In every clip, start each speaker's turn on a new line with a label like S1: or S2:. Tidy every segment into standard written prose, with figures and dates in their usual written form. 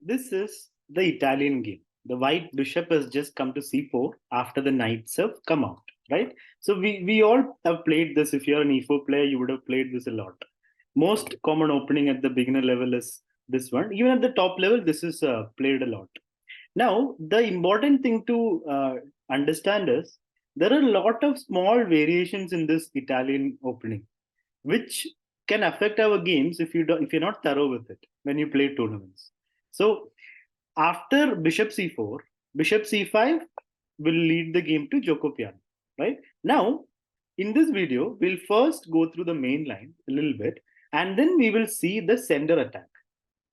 S1: This is the Italian game. The white bishop has just come to c4 after the knights have come out, right? So we all have played this. If you're an e4 player, you would have played this a lot. Most common opening at the beginner level is this one. Even at the top level, this is played a lot. Now, the important thing to understand is there are a lot of small variations in this Italian opening, which can affect our games if you're not thorough with it when you play tournaments. So after bishop c4, bishop c5 will lead the game to Giuoco Piano, right? Now, in this video, we'll first go through the main line a little bit, and then we will see the sender attack,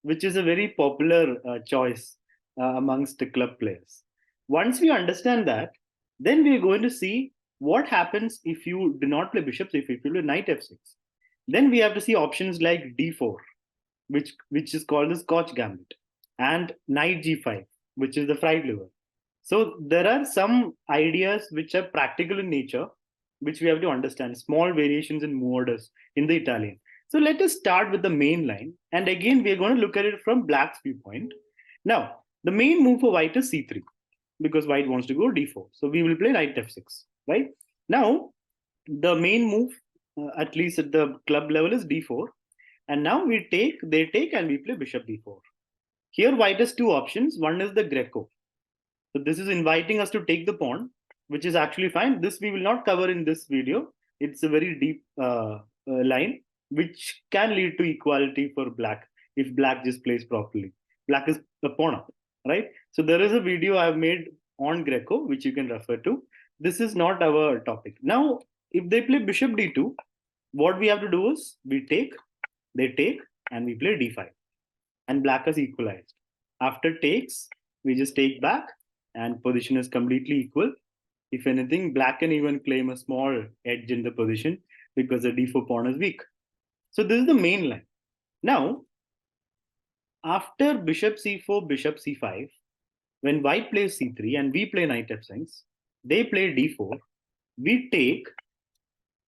S1: which is a very popular choice amongst the club players. Once we understand that, then we're going to see what happens if you do not play bishop c5, if you play knight f6. Then we have to see options like d4, which is called the Scotch gambit, and knight g5, which is the fried liver. So there are some ideas which are practical in nature, which we have to understand. Small variations in move orders in the Italian. So let us start with the main line, and again we are going to look at it from black's viewpoint. Now the main move for white is c3 because white wants to go d4. So we will play knight f6. Right now, the main move, at least at the club level, is d4. And now they take, and we play bishop d4. Here, white has two options. One is the Greco. So this is inviting us to take the pawn, which is actually fine. This we will not cover in this video. It's a very deep line, which can lead to equality for black if black just plays properly. Black is the pawn up, right? So there is a video I've made on Greco, which you can refer to. This is not our topic. Now, if they play bishop d2, what we have to do is we take, they take, and we play d5. And black is equalized. After takes, we just take back, and position is completely equal. If anything, black can even claim a small edge in the position because the d4 pawn is weak. So this is the main line. Now, after bishop c4, bishop c5, when white plays c3 and we play knight f6, they play d4, we take.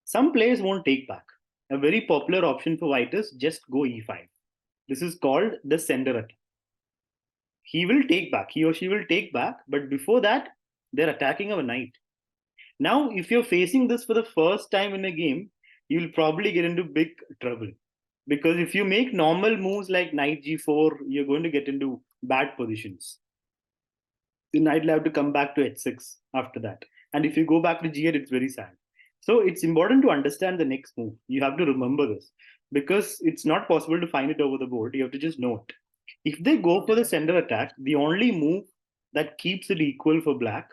S1: Some players won't take back. A very popular option for white is just go e5. This is called the sender attack. He will take back, he or she will take back, but before that, they're attacking our knight. Now, if you're facing this for the first time in a game, you'll probably get into big trouble. Because if you make normal moves like knight g4, you're going to get into bad positions. The knight will have to come back to h6 after that. And if you go back to g8, it's very sad. So it's important to understand the next move. You have to remember this because it's not possible to find it over the board. You have to just know it. If they go for the sender attack, the only move that keeps it equal for black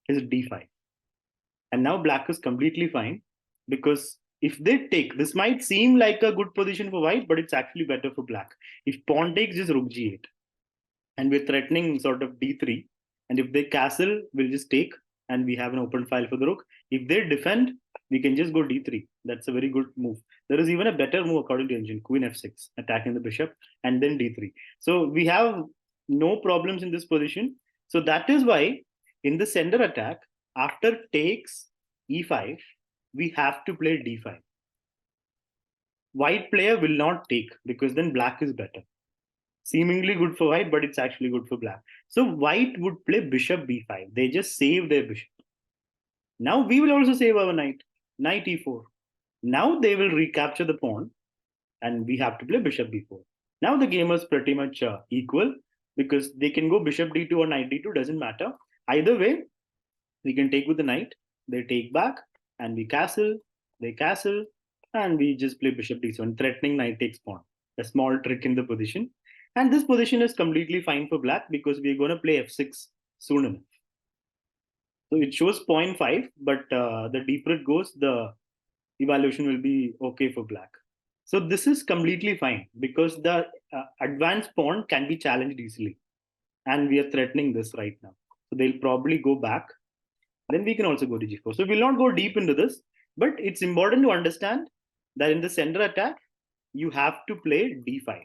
S1: is d5. And now black is completely fine because if they take, this might seem like a good position for white, but it's actually better for black. If pawn takes, just rook g8. And we're threatening sort of d3. And if they castle, we'll just take, and we have an open file for the rook. If they defend, we can just go d3. That's a very good move. There is even a better move according to engine, queen f6, attacking the bishop, and then d3. So we have no problems in this position. So that is why in the sender attack, after takes e5, we have to play d5. White player will not take because then black is better. Seemingly good for white, but it's actually good for black. So white would play bishop b5. They just save their bishop. Now we will also save our knight. Knight e4. Now they will recapture the pawn, and we have to play bishop b4. Now the game is pretty much equal because they can go bishop d2 or knight d2, doesn't matter. Either way, we can take with the knight. They take back, and we castle. They castle, and we just play bishop d7, threatening knight takes pawn. A small trick in the position. And this position is completely fine for black because we're going to play f6 soon enough. So it shows 0.5, but the deeper it goes, the evaluation will be okay for black. So this is completely fine because the advanced pawn can be challenged easily. And we are threatening this right now. So they'll probably go back. Then we can also go to g4. So we'll not go deep into this, but it's important to understand that in the sender attack, you have to play d5.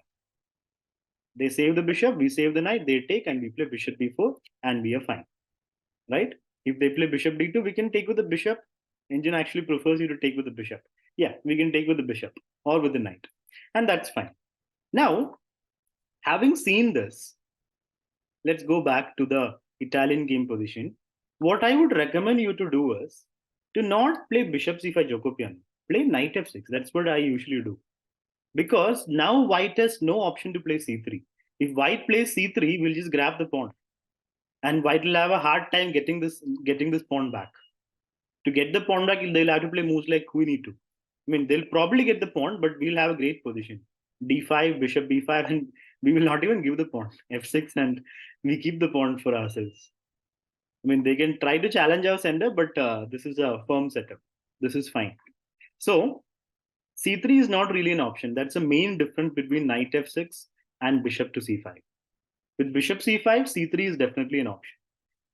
S1: They save the bishop, we save the knight, they take, and we play bishop b4, and we are fine. Right? If they play bishop d2, we can take with the bishop. Engine actually prefers you to take with the bishop. Yeah, we can take with the bishop or with the knight. And that's fine. Now, having seen this, let's go back to the Italian game position. What I would recommend you to do is to not play bishop c5 Giuoco Piano. Play knight f6. That's what I usually do. Because now white has no option to play c3. If white plays c3, we'll just grab the pawn. And white will have a hard time getting this pawn back. To get the pawn back, they'll have to play moves like queen e2. I mean, they'll probably get the pawn, but we'll have a great position. d5, bishop b5, and we will not even give the pawn. f6, and we keep the pawn for ourselves. I mean, they can try to challenge our sender, but this is a firm setup. This is fine. So, c3 is not really an option. That's the main difference between knight f6 and bishop to c5. With bishop c5, c3 is definitely an option.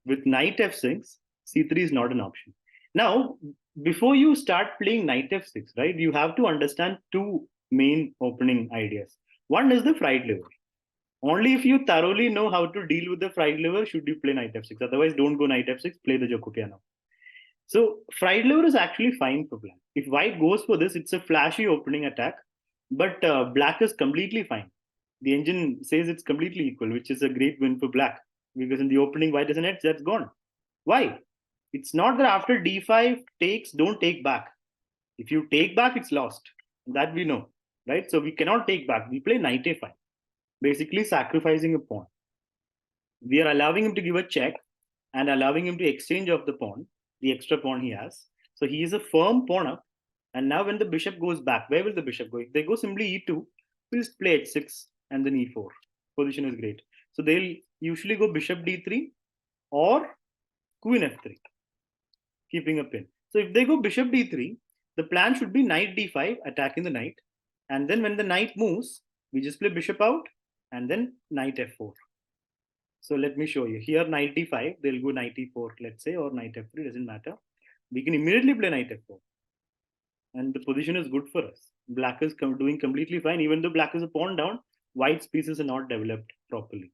S1: With knight f6, c3 is not an option. Now, before you start playing knight f6, right, you have to understand two main opening ideas. One is the fried liver. Only if you thoroughly know how to deal with the fried liver should you play knight f6. Otherwise, don't go knight f6, play the Giuoco Piano. So, fried liver is actually fine for black. If white goes for this, it's a flashy opening attack, but black is completely fine. The engine says it's completely equal, which is a great win for black because in the opening, white doesn't edge, that's gone. Why? It's not that after d5 takes, don't take back. If you take back, it's lost. That we know, right? So we cannot take back. We play knight a5, basically sacrificing a pawn. We are allowing him to give a check and allowing him to exchange off the pawn, the extra pawn he has. So he is a firm pawn up. And now when the bishop goes back, where will the bishop go? If they go simply e2, we'll just play h6 and then e4. Position is great. So they'll usually go bishop d3 or queen f3, keeping a pin. So if they go bishop d3, the plan should be knight d5, attacking the knight. And then when the knight moves, we just play bishop out and then knight f4. So let me show you. Here knight d5, they'll go knight e4, let's say, or knight f3, doesn't matter. We can immediately play knight f4. And the position is good for us. Black is doing completely fine. Even though black is a pawn down, white's pieces are not developed properly.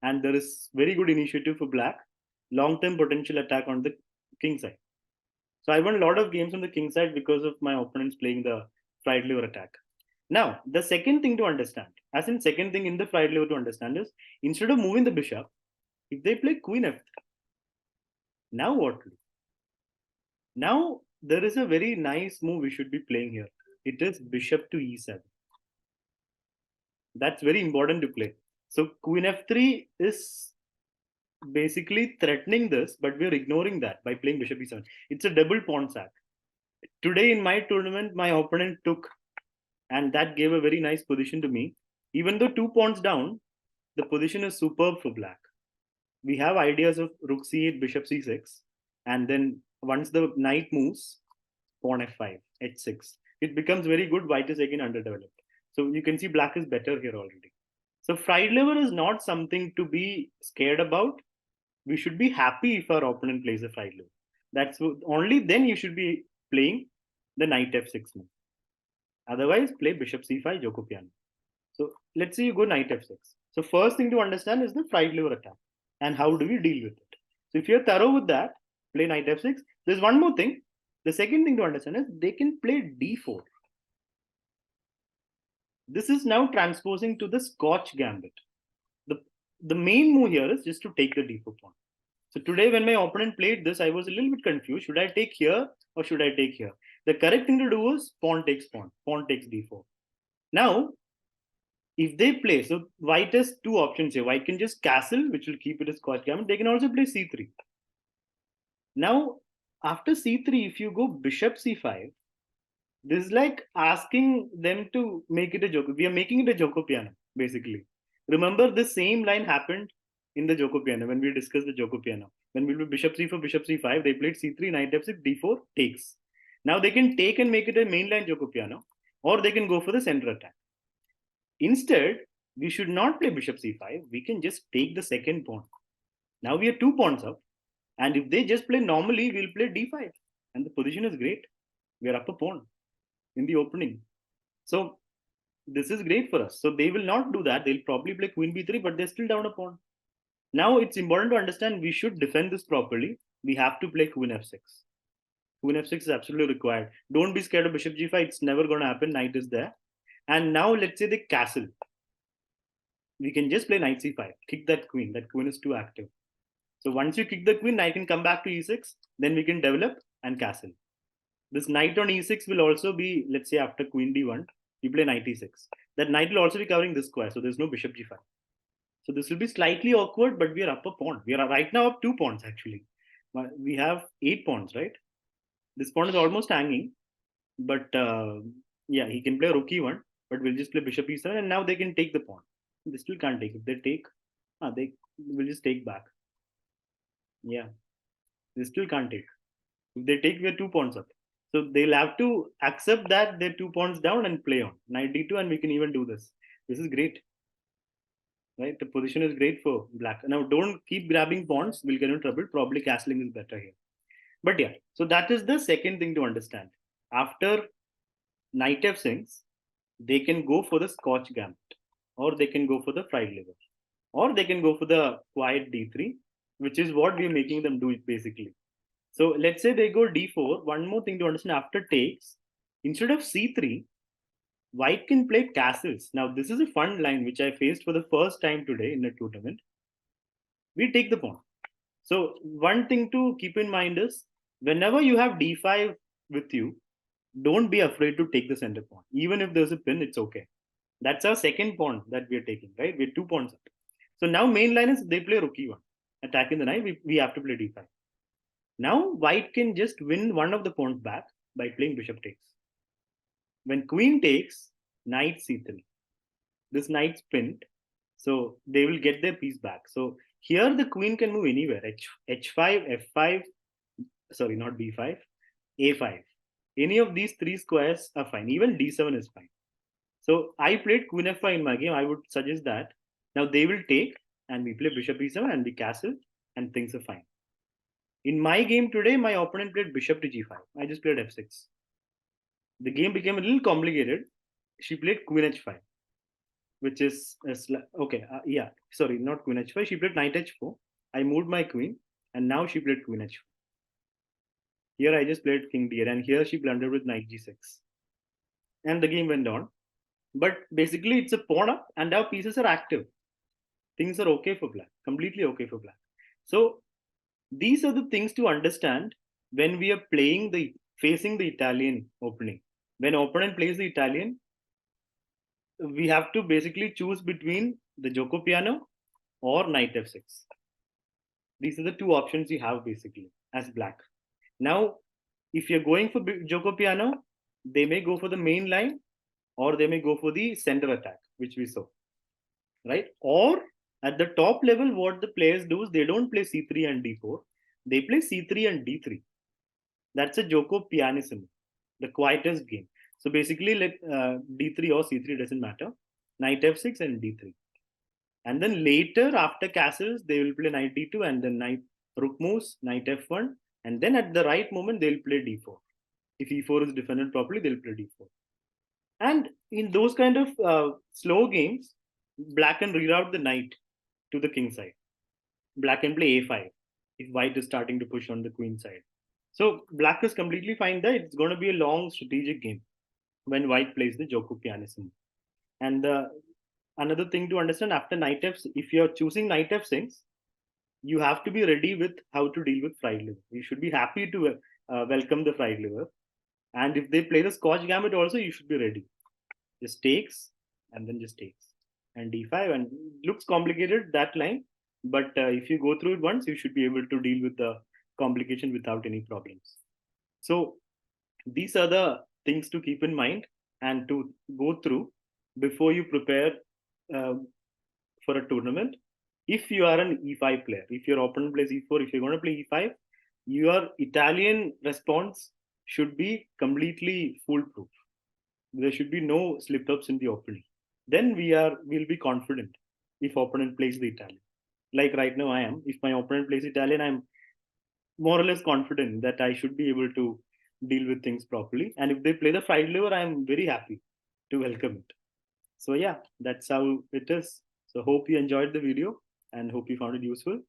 S1: And there is very good initiative for black. Long-term potential attack on the king side. So I won a lot of games on the king side because of my opponents playing the fried liver attack. Now, the second thing to understand, as in second thing in the fried liver to understand is, instead of moving the bishop, if they play queen f3, now what? Now, there is a very nice move we should be playing here. It is bishop to e7. That's very important to play. So queen f3 is basically threatening this, but we're ignoring that by playing bishop e7. It's a double pawn sack. Today in my tournament, my opponent took, and that gave a very nice position to me. Even though 2 pawns down, the position is superb for black. We have ideas of rook c8, bishop c6, and then once the knight moves, pawn f5, h6. It becomes very good. White is again underdeveloped. So you can see black is better here already. So fried liver is not something to be scared about. We should be happy if our opponent plays a fried liver. That's only then you should be playing the knight f6 move. Otherwise, play bishop c5, Giuoco Piano. So let's say you go knight f6. So first thing to understand is the fried liver attack and how do we deal with it. So if you're thorough with that, play knight f6. There's one more thing. The second thing to understand is they can play d4. This is now transposing to the Scotch gambit. The main move here is just to take the d4 pawn. So today when my opponent played this, I was a little bit confused. Should I take here or should I take here? The correct thing to do is pawn takes d4. Now, if they play, so white has two options here. White can just castle, which will keep it as Scotch gambit. They can also play c3. Now, after c3, if you go bishop c5, this is like asking them to make it a Giuoco. We are making it a Giuoco Piano, basically. Remember, the same line happened in the Giuoco Piano when we discussed the Giuoco Piano. When we played bishop c4, bishop c5, they played c3, knight f6, d4, takes. Now they can take and make it a mainline Giuoco Piano, or they can go for the center attack. Instead, we should not play bishop c5. We can just take the second pawn. Now we are 2 pawns up. And if they just play normally, we'll play d5. And the position is great. We are up a pawn in the opening. So this is great for us. So they will not do that. They'll probably play queen b3, but they're still down a pawn. Now it's important to understand we should defend this properly. We have to play queen f6. Queen f6 is absolutely required. Don't be scared of bishop g5. It's never going to happen. Knight is there. And now let's say they castle. we can just play knight c5, kick that queen. That queen is too active. So once you kick the queen, knight can come back to e6, then we can develop and castle. This knight on e6 will also be, let's say after queen d1, you play knight e6. That knight will also be covering this square, so there's no bishop g5. So this will be slightly awkward, but we are up a pawn. We are right now up 2 pawns actually. We have 8 pawns, right? This pawn is almost hanging, but yeah, he can play rook e1, but we'll just play bishop e7, and now they can take the pawn. They still can't take. If they take, they will just take back. Yeah, they still can't take. If they take, we're 2 pawns up. So they'll have to accept that they're 2 pawns down and play on knight d2, and we can even do this. This is great, right? The position is great for black. Now don't keep grabbing pawns; we'll get in trouble. Probably castling is better here. But yeah, so that is the second thing to understand. After knight f6, they can go for the Scotch gambit, or they can go for the fried liver, or they can go for the quiet d3, which is what we're making them do basically. So let's say they go d4. One more thing to understand, after takes, instead of c3, white can play castles. Now, this is a fun line which I faced for the first time today in a tournament. We take the pawn. So one thing to keep in mind is, whenever you have d5 with you, don't be afraid to take the center pawn. Even if there's a pin, it's okay. That's our second pawn that we are taking, right? We're 2 pawns up. So now main line is they play rook e1. Attacking the knight, we have to play d5. Now white can just win one of the pawns back by playing bishop takes. When queen takes, knight c3. This knight's pinned, so they will get their piece back. So here the queen can move anywhere. H5, f5, sorry, not b5, a5. Any of these three squares are fine. Even d7 is fine. So I played queen f5 in my game. I would suggest that. Now they will take, and we play bishop e7 and we castle, and things are fine. In my game today, my opponent played bishop to g5. I just played f6. The game became a little complicated. She played queen h5, which is okay. Yeah, sorry, not queen h5. She played knight h4. I moved my queen, and now she played queen h4. Here I just played king d8, and here she blundered with knight g6, and the game went on. But basically, it's a pawn up, and our pieces are active. Things are okay for black, completely okay for black. So these are the things to understand when we are playing the facing the Italian opening. When opponent plays the Italian, we have to basically choose between the Giuoco Piano or knight f6. These are the two options you have basically as black. Now, if you're going for Giuoco Piano, they may go for the main line, or they may go for the center attack, which we saw, right? Or at the top level, what the players do is they don't play c3 and d4, they play c3 and d3. That's a Giuoco Pianissimo, the quietest game. So basically, like d3 or c3 doesn't matter. Knight f6 and d3, and then later after castles they will play knight d2, and then knight rook moves, knight f1, and then at the right moment they'll play d4. If e4 is defended properly, they'll play d4. And in those kind of slow games, black can reroute the knight to the king side. Black can play a5 if white is starting to push on the queen side. So black is completely fine there. It's going to be a long strategic game when white plays the Giuoco Pianissimo. And another thing to understand, after knight f, if you're choosing knight f6, you have to be ready with how to deal with fried liver. You should be happy to welcome the fried liver. And if they play the Scotch gambit also, you should be ready. Just takes, and then just takes. And d5, and looks complicated, that line. But if you go through it once, you should be able to deal with the complication without any problems. So these are the things to keep in mind and to go through before you prepare for a tournament. If you are an e5 player, if your opponent plays e4, if you're going to play e5, your Italian response should be completely foolproof. There should be no slip-ups in the opening. Then we'll be confident if opponent plays the Italian. Like right now I am. If my opponent plays Italian, I'm more or less confident that I should be able to deal with things properly. And if they play the fried liver, I'm very happy to welcome it. So yeah, that's how it is. So hope you enjoyed the video and hope you found it useful.